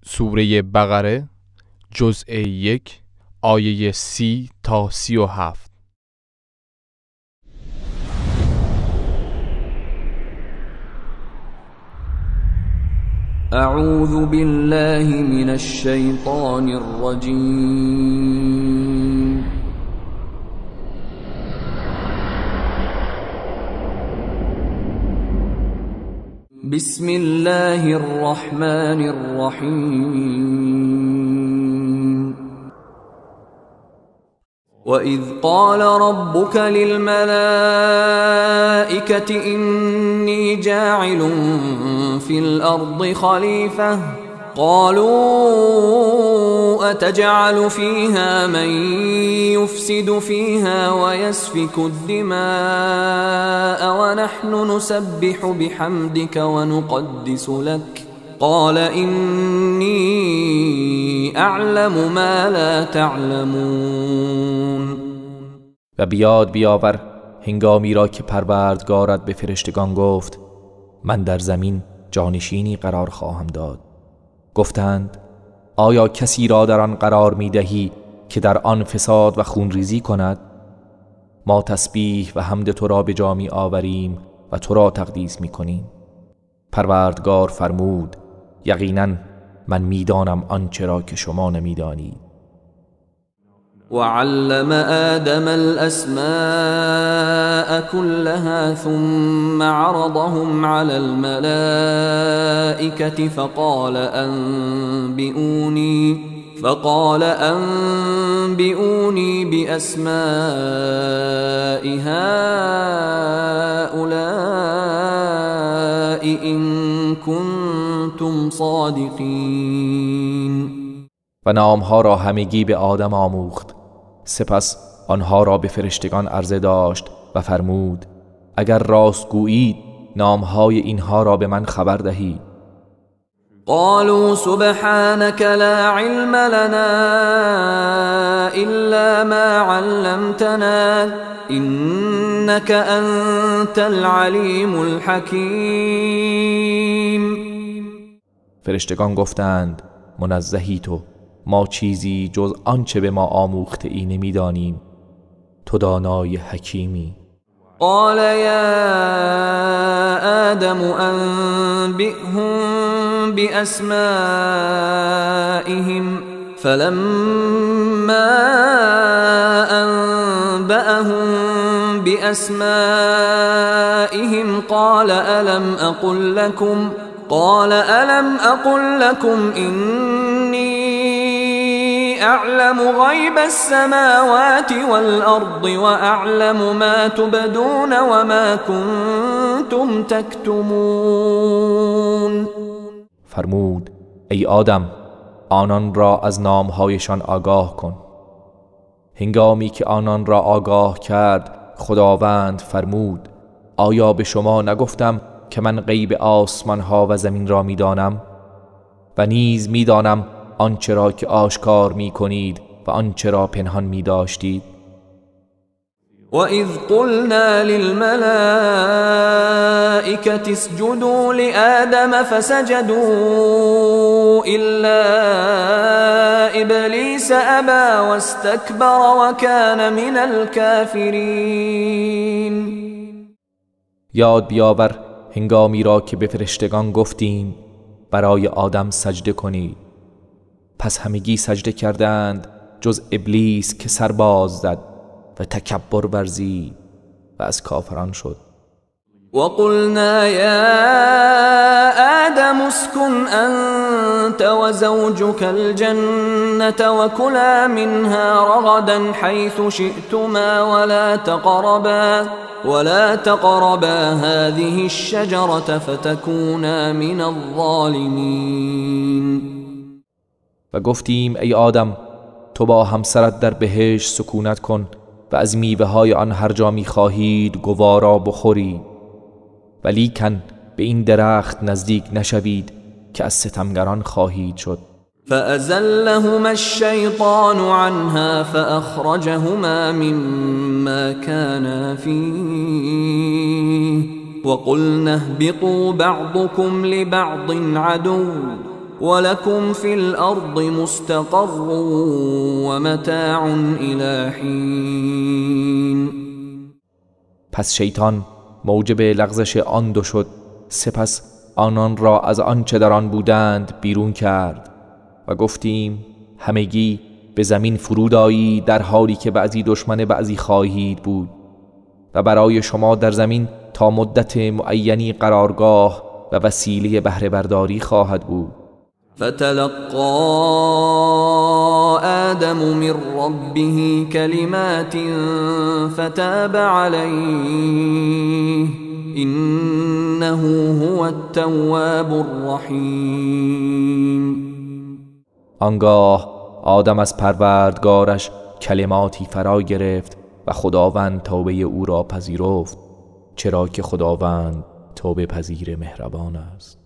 سوره بقره جزء 1 آیه 30 تا 37. اعوذ بالله من الشیطان الرجیم. بسم الله الرحمن الرحیم. وَإِذْ قَالَ رَبُّكَ لِلْمَلَائِكَةِ إِنِّي جَاعِلٌ فِي الْأَرْضِ خَلِيفَةً قَالُوا أَتَجْعَلُ فِيهَا مَن يُفْسِدُ فِيهَا وَيَسْفِكُ الدِّمَاءَ وَنَحْنُ نُسَبِّحُ بِحَمْدِكَ وَنُقَدِّسُ لَكَ قال إني اعلم ما لا تعلمون. و بیاد بیاور هنگامی را که پروردگارت به فرشتگان گفت من در زمین جانشینی قرار خواهم داد. گفتند آیا کسی را در آن قرار می دهی که در آن فساد و خونریزی کند؟ ما تسبیح و حمد تو را به جا می آوریم و تو را تقدیس می کنیم. پروردگار فرمود یقینا من میدانم آنچه را که شما نمیدانید. وعلم آدم الأسماء كلها ثم عرضهم على الملائكة فقال أنبئوني بأسماء هؤلاء إن كنتم صادقین. و نامها را همگی به آدم آموخت. سپس آنها را به فرشتگان عرضه داشت و فرمود اگر راست گویید نامهای اینها را به من خبر دهید. قالوا سبحانك لا علم لنا إلا ما علمتنا إنك أنت العليم الحكيم. فرشتگان گفتند منزهی تو، ما چیزی جز آنچه به ما آموخته ای نمیدانیم، تو دانای حکیمی. قال يا آدم أنبئهم بأسمائهم فلما أنبأهم بأسمائهم قال ألم أقل لكم إني أعلم غيب السماوات والأرض وأعلم ما تبدون وما كنتم تكتمون. فرمود ای آدم آنان را از نامهایشان آگاه کن. هنگامی که آنان را آگاه کرد خداوند فرمود آیا به شما نگفتم که من غیب آسمان ها و زمین را میدانم و نیز میدانم آنچه را که آشکار می کنید و آنچه را پنهان می داشتید. وَإِذْ قُلْنَا لِلْمَلَائِكَةِ اسْجُدُوا لِآدَمَ فَسَجَدُوا إِلَّا إِبْلِيسَ أَبَى وَاسْتَكْبَرَ وَكَانَ مِنَ الْكَافِرِينَ. یاد بیاور هنگامی را که به فرشتگان گفتیم برای آدم سجده کنید، پس همگی سجده کردند جز ابلیس که سر باز زد و تکبر ورزید و از کافران شد. وَقُلْنَا يَا آدَمُ اسْكُنْ أَنْتَ وَزَوْجُكَ الْجَنَّةَ وَكُلَا مِنْهَا رَغَدًا حَيْثُ شِئْتُمَا ولا تقربا هذه الشجرة فتكونا من الظالمين. و گفتیم ای آدم تو با همسرت در بهشت سکونت کن و از میوه های آن هر جا می خواهید گوارا بخورید، ولیکن به این درخت نزدیک نشوید که از ستمگران خواهید شد. فأزلهما الشيطان عنها فأخرجهما مما كانا فيه وقلنا اهبطوا بعضكم لبعض عدو ولكم في الأرض مستقر ومتاع إلى حين. پس شیطان موجب لغزش آن دو شد. سپس آنان را از آنچه در آن بودند بیرون کرد و گفتیم همگی به زمین فرود آیید در حالی که بعضی دشمن بعضی خواهید بود و برای شما در زمین تا مدت معینی قرارگاه و وسیله بهره برداری خواهد بود. فتلقى آدم من ربه كلمات فتاب عليه إنه هو التواب الرحیم. آنگاه آدم از پروردگارش کلماتی فرا گرفت و خداوند توبه او را پذیرفت، چرا که خداوند توبه پذیر مهربان است.